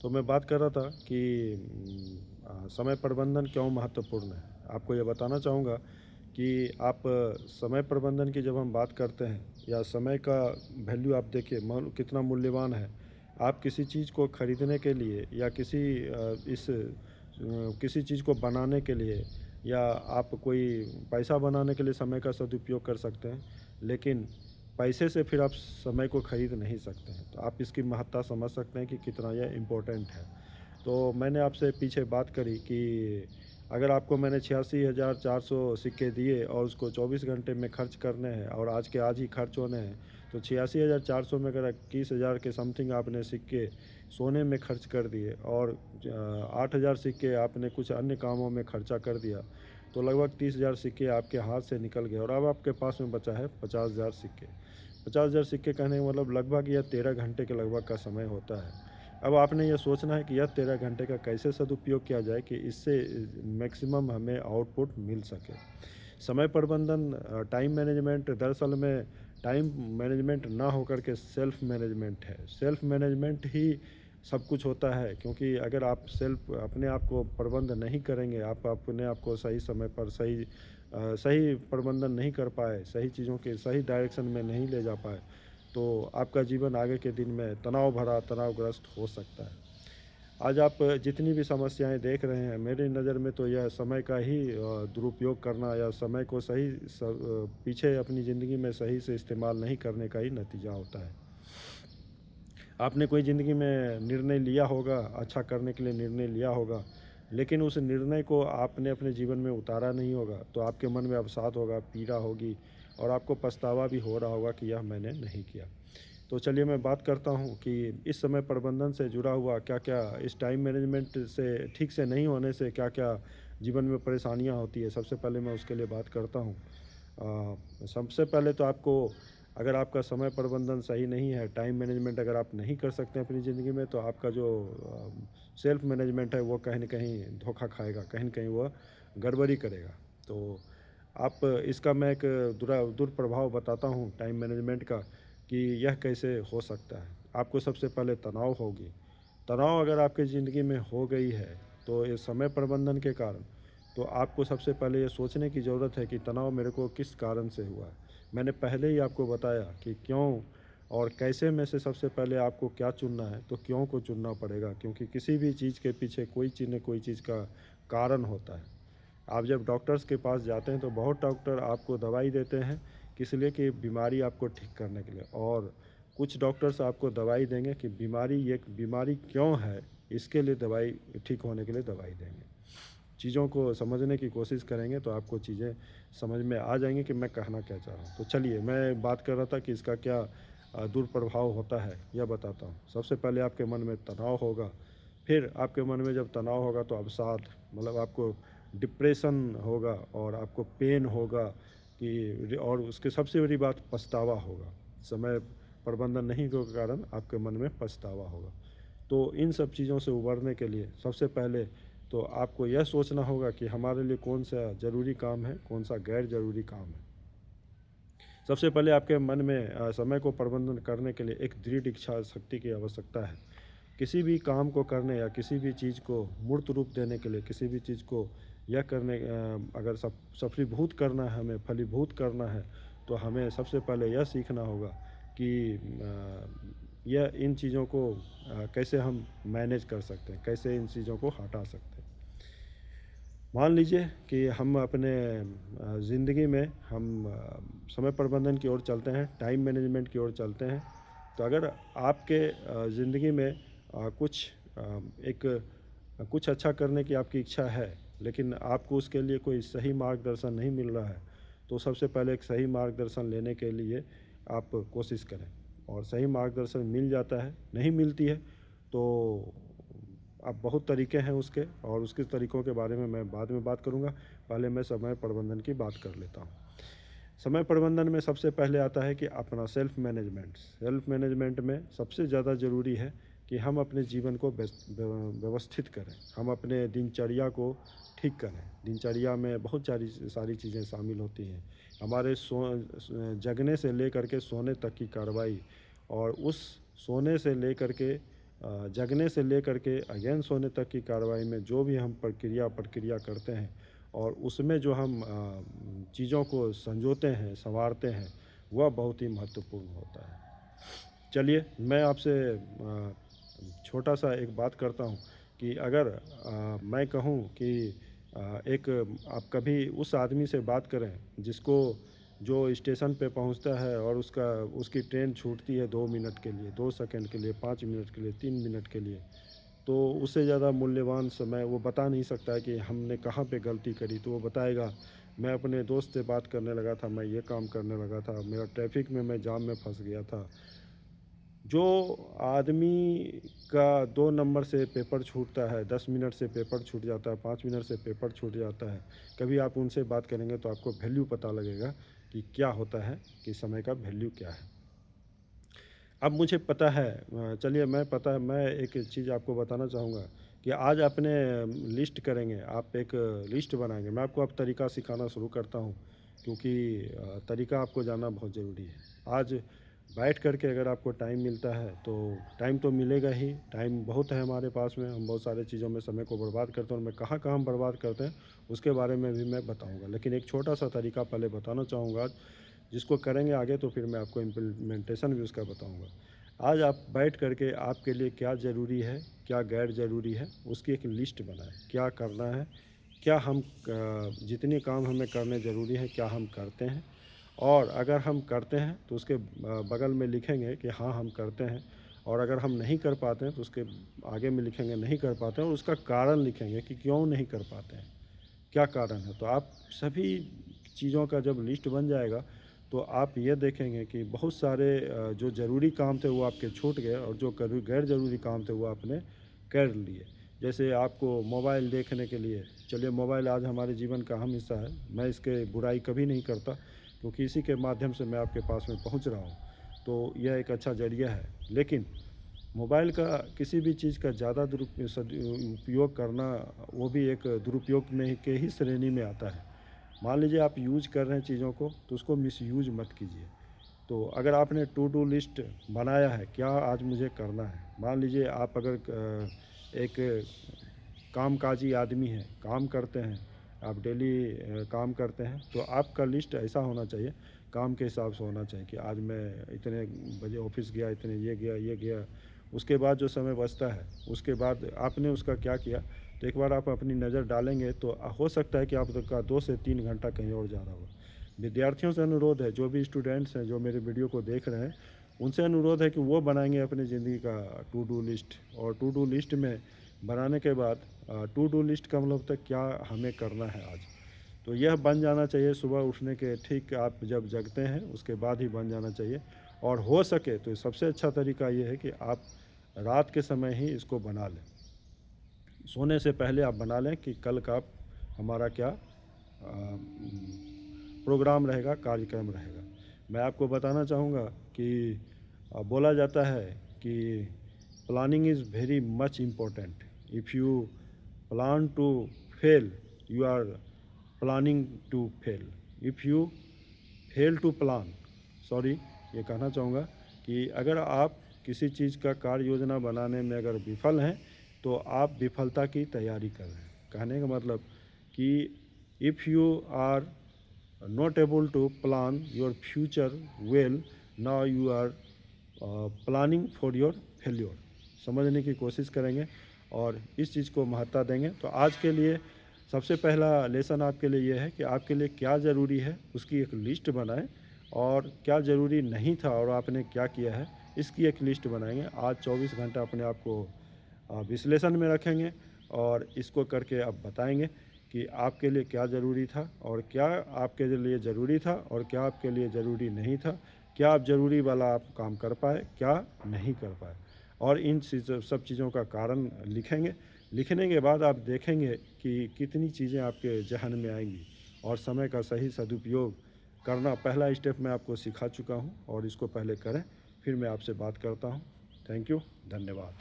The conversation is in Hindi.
तो मैं बात कर रहा था कि समय प्रबंधन क्यों महत्वपूर्ण है। आपको ये बताना चाहूँगा कि आप समय प्रबंधन की जब हम बात करते हैं या समय का वैल्यू आप देखिए कितना मूल्यवान है। आप किसी चीज़ को खरीदने के लिए या किसी चीज़ को बनाने के लिए या आप कोई पैसा बनाने के लिए समय का सदुपयोग कर सकते हैं, लेकिन पैसे से फिर आप समय को खरीद नहीं सकते हैं। तो आप इसकी महत्ता समझ सकते हैं कि कितना यह इम्पोर्टेंट है। तो मैंने आपसे पीछे बात करी कि अगर आपको मैंने 86,400 सिक्के दिए और उसको 24 घंटे में खर्च करने हैं और आज के आज ही खर्च होने हैं, तो 86,400 में अगर 21,000 के समथिंग आपने सिक्के सोने में खर्च कर दिए और 8,000 सिक्के आपने कुछ अन्य कामों में खर्चा कर दिया, तो लगभग 30,000 सिक्के आपके हाथ से निकल गए और अब आपके पास में बचा है 50,000 सिक्के। 50,000 सिक्के कहने का मतलब लगभग यह 13 घंटे के लगभग का समय होता है। अब आपने ये सोचना है कि यह 13 घंटे का कैसे सदुपयोग किया जाए कि इससे मैक्सिमम हमें आउटपुट मिल सके। समय प्रबंधन टाइम मैनेजमेंट दरअसल में टाइम मैनेजमेंट ना होकर के सेल्फ मैनेजमेंट है। सेल्फ मैनेजमेंट ही सब कुछ होता है, क्योंकि अगर आप सेल्फ अपने आप को प्रबंध नहीं करेंगे, आप अपने आप को सही समय पर सही प्रबंधन नहीं कर पाए, सही चीज़ों के सही डायरेक्शन में नहीं ले जा पाए, तो आपका जीवन आगे के दिन में तनाव भरा, तनावग्रस्त हो सकता है। आज आप जितनी भी समस्याएँ देख रहे हैं, मेरी नज़र में तो यह समय का ही दुरुपयोग करना या समय को पीछे अपनी ज़िंदगी में सही से इस्तेमाल नहीं करने का ही नतीजा होता है। आपने कोई ज़िंदगी में निर्णय लिया होगा, अच्छा करने के लिए निर्णय लिया होगा, लेकिन उस निर्णय को आपने अपने जीवन में उतारा नहीं होगा, तो आपके मन में अवसाद होगा, पीड़ा होगी और आपको पछतावा भी हो रहा होगा कि यह मैंने नहीं किया। तो चलिए मैं बात करता हूँ कि इस समय प्रबंधन से जुड़ा हुआ क्या-क्या, इस टाइम मैनेजमेंट से ठीक से नहीं होने से क्या-क्या जीवन में परेशानियाँ होती है। सबसे पहले मैं उसके लिए बात करता हूँ। सबसे पहले तो आपको, अगर आपका समय प्रबंधन सही नहीं है, टाइम मैनेजमेंट अगर आप नहीं कर सकते हैं अपनी ज़िंदगी में, तो आपका जो सेल्फ मैनेजमेंट है वो कहीं न कहीं धोखा खाएगा, कहीं न कहीं वह गड़बड़ी करेगा। तो आप इसका मैं एक दुष्प्रभाव बताता हूँ टाइम मैनेजमेंट का कि यह कैसे हो सकता है। आपको सबसे पहले तनाव होगी। तनाव अगर आपकी ज़िंदगी में हो गई है, तो ये समय प्रबंधन के कारण, तो आपको सबसे पहले ये सोचने की ज़रूरत है कि तनाव मेरे को किस कारण से हुआ है। मैंने पहले ही आपको बताया कि क्यों और कैसे में से सबसे पहले आपको क्या चुनना है, तो क्यों को चुनना पड़ेगा, क्योंकि किसी भी चीज़ के पीछे कोई चीज़ न कोई चीज़ का कारण होता है। आप जब डॉक्टर्स के पास जाते हैं तो बहुत डॉक्टर आपको दवाई देते हैं, किस लिए कि बीमारी आपको ठीक करने के लिए, और कुछ डॉक्टर्स आपको दवाई देंगे कि बीमारी क्यों है, इसके लिए दवाई ठीक होने के लिए दवाई देंगे। चीज़ों को समझने की कोशिश करेंगे तो आपको चीज़ें समझ में आ जाएँगी कि मैं कहना क्या चाह रहा हूँ। तो चलिए मैं बात कर रहा था कि इसका क्या दुष्प्रभाव होता है, यह बताता हूँ। सबसे पहले आपके मन में तनाव होगा, फिर आपके मन में जब तनाव होगा तो अवसाद, मतलब आपको डिप्रेशन होगा और आपको पेन होगा कि, और उसके सबसे बड़ी बात पछतावा होगा। समय प्रबंधन नहीं के कारण आपके मन में पछतावा होगा। तो इन सब चीज़ों से उबरने के लिए सबसे पहले तो आपको यह सोचना होगा कि हमारे लिए कौन-सा ज़रूरी काम है, कौन-सा गैर ज़रूरी काम है। सबसे पहले आपके मन में समय को प्रबंधन करने के लिए एक दृढ़ इच्छा शक्ति की आवश्यकता है। किसी भी काम को करने या किसी भी चीज़ को मूर्त रूप देने के लिए, किसी भी चीज़ को अगर सफलीभूत करना है, हमें फलीभूत करना है, तो हमें सबसे पहले यह सीखना होगा कि यह इन चीज़ों को कैसे हम मैनेज कर सकते हैं, कैसे इन चीज़ों को हटा सकते हैं। मान लीजिए कि हम अपने ज़िंदगी में समय प्रबंधन की ओर चलते हैं, टाइम मैनेजमेंट की ओर चलते हैं। तो अगर आपके ज़िंदगी में कुछ अच्छा करने की आपकी इच्छा है, लेकिन आपको उसके लिए कोई सही मार्गदर्शन नहीं मिल रहा है, तो सबसे पहले एक सही मार्गदर्शन लेने के लिए आप कोशिश करें, और सही मार्गदर्शन मिल जाता है, नहीं मिलती है तो अब बहुत तरीके हैं उसके, और उसके तरीकों के बारे में मैं बाद में बात करूँगा। पहले मैं समय प्रबंधन की बात कर लेता हूँ। समय प्रबंधन में सबसे पहले आता है कि अपना सेल्फ मैनेजमेंट। सेल्फ मैनेजमेंट में सबसे ज़्यादा ज़रूरी है कि हम अपने जीवन को व्यवस्थित करें। हम अपने दिनचर्या को ठीक करें। दिनचर्या में बहुत सारी सारी चीज़ें शामिल होती हैं। हमारे जगने से लेकर के सोने तक की कार्रवाई, और उस सोने से लेकर के जगने से लेकर के अगेन सोने तक की कार्रवाई में जो भी हम प्रक्रिया करते हैं और उसमें जो हम चीज़ों को संजोते हैं, सँवारते हैं, वह बहुत ही महत्वपूर्ण होता है। चलिए, मैं आपसे छोटा-सा एक बात करता हूँ कि अगर मैं कहूँ कि एक आप कभी उस आदमी से बात करें जिसको जो स्टेशन पे पहुँचता है और उसकी ट्रेन छूटती है 2 मिनट के लिए, 2 सेकंड के लिए, 5 मिनट के लिए, 3 मिनट के लिए, तो उससे ज़्यादा मूल्यवान समय वो बता नहीं सकता है कि हमने कहाँ पे गलती करी। तो वो बताएगा, मैं अपने दोस्त से बात करने लगा था, मैं ये काम करने लगा था, मेरा ट्रैफ़िक में मैं जाम में फँस गया था। जो आदमी का 2 नंबर से पेपर छूटता है, 10 मिनट से पेपर छूट जाता है, 5 मिनट से पेपर छूट जाता है, कभी आप उनसे बात करेंगे तो आपको वैल्यू पता लगेगा कि क्या होता है, कि समय का वैल्यू क्या है। अब मुझे पता है चलिए मैं एक चीज़ आपको बताना चाहूँगा कि आज आपने लिस्ट करेंगे, आप एक लिस्ट बनाएँगे। मैं आपको अब तरीका सिखाना शुरू करता हूँ क्योंकि तरीका आपको जानना बहुत ज़रूरी है। आज बैठ कर के अगर आपको टाइम मिलता है तो टाइम तो मिलेगा ही, टाइम बहुत है हमारे पास में, हम बहुत सारी चीज़ों में समय को बर्बाद करते हैं और मैं कहाँ-कहाँ हम बर्बाद करते हैं, उसके बारे में भी मैं बताऊँगा। लेकिन एक छोटा-सा तरीका पहले बताना चाहूँगा आज, जिसको करेंगे आगे तो फिर मैं आपको इम्प्लीमेंटेशन भी उसका बताऊँगा। आज आप बैठ कर के आपके लिए क्या ज़रूरी है, क्या गैर ज़रूरी है, उसकी एक लिस्ट बनाएँ। क्या करना है, क्या हम जितने काम हमें करने ज़रूरी हैं, क्या हम करते हैं और अगर हम करते हैं तो उसके बगल में लिखेंगे कि हाँ, हम करते हैं और अगर हम नहीं कर पाते हैं तो उसके आगे में लिखेंगे नहीं कर पाते हैं और उसका कारण लिखेंगे कि क्यों नहीं कर पाते हैं। क्या कारण है? तो आप सभी चीज़ों का जब लिस्ट बन जाएगा, तो आप ये देखेंगे कि बहुत सारे जो ज़रूरी काम थे वो आपके छूट गए और जो कभी गैर ज़रूरी काम थे वो आपने कर लिए। जैसे आपको मोबाइल देखने के लिए चलिए मोबाइल आज हमारे जीवन का अहम हिस्सा है। मैं इसके बुराई कभी नहीं करता क्योंकि इसी के माध्यम से मैं आपके पास में पहुँच रहा हूँ। तो यह एक अच्छा ज़रिया है। लेकिन मोबाइल का किसी भी चीज़ का ज़्यादा उपयोग करना वो भी एक दुरुपयोग में के ही श्रेणी में आता है। मान लीजिए आप यूज़ कर रहे हैं चीज़ों को तो उसको मिसयूज़ मत कीजिए। तो अगर आपने टू डू लिस्ट बनाया है, क्या आज मुझे करना है? मान लीजिए आप अगर एक कामकाजी आदमी हैं, काम करते हैं, आप डेली काम करते हैं, तो आपका लिस्ट ऐसा होना चाहिए, काम के हिसाब से होना चाहिए कि आज मैं इतने बजे ऑफ़िस गया, इतने ये गया। उसके बाद जो समय बचता है, उसके बाद आपने उसका क्या किया, तो एक बार आप अपनी नज़र डालेंगे तो हो सकता है कि आपका 2 से 3 घंटा कहीं और जा रहा हो। विद्यार्थियों से अनुरोध है, जो भी स्टूडेंट्स हैं, जो मेरे वीडियो को देख रहे हैं, उनसे अनुरोध है कि वो बनाएँगे अपनी ज़िंदगी का टू डू लिस्ट और टू डू लिस्ट में बनाने के बाद टू डू लिस्ट का मतलब होता है क्या हमें करना है आज। तो यह बन जाना चाहिए सुबह उठने के ठीक आप जब जगते हैं उसके बाद ही बन जाना चाहिए और हो सके तो सबसे अच्छा तरीका ये है कि आप रात के समय ही इसको बना लें। सोने से पहले आप बना लें कि कल का हमारा क्या प्रोग्राम रहेगा, कार्यक्रम रहेगा। मैं आपको बताना चाहूँगा कि बोला जाता है कि planning is very much important. If you plan to fail, you are planning to fail. If you fail to plan, sorry ये कहना चाहूँगा कि अगर आप किसी चीज़ का कार्य योजना बनाने में अगर विफल हैं, तो आप विफलता की तैयारी कर रहे हैं। कहने का मतलब कि if you are not able to plan your future well, now you are planning for your failure। समझने की कोशिश करेंगे और इस चीज़ को महत्ता देंगे। तो आज के लिए सबसे पहला लेसन आपके लिए ये है कि आपके लिए क्या ज़रूरी है उसकी एक लिस्ट बनाएं और क्या ज़रूरी नहीं था और आपने क्या किया है इसकी एक लिस्ट बनाएंगे। आज 24 घंटा अपने आप को विश्लेषण में रखेंगे और इसको करके आप बताएंगे कि आपके लिए क्या ज़रूरी था और क्या आपके लिए ज़रूरी था और क्या आपके लिए ज़रूरी नहीं था, क्या आप ज़रूरी वाला आप काम कर पाए, क्या नहीं कर पाए और इन सब चीज़ों का कारण लिखेंगे। लिखने के बाद आप देखेंगे कि कितनी चीज़ें आपके ज़हन में आएंगी और समय का सही सदुपयोग करना पहला स्टेप मैं आपको सिखा चुका हूँ और इसको पहले करें, फिर मैं आपसे बात करता हूँ। थैंक यू, धन्यवाद।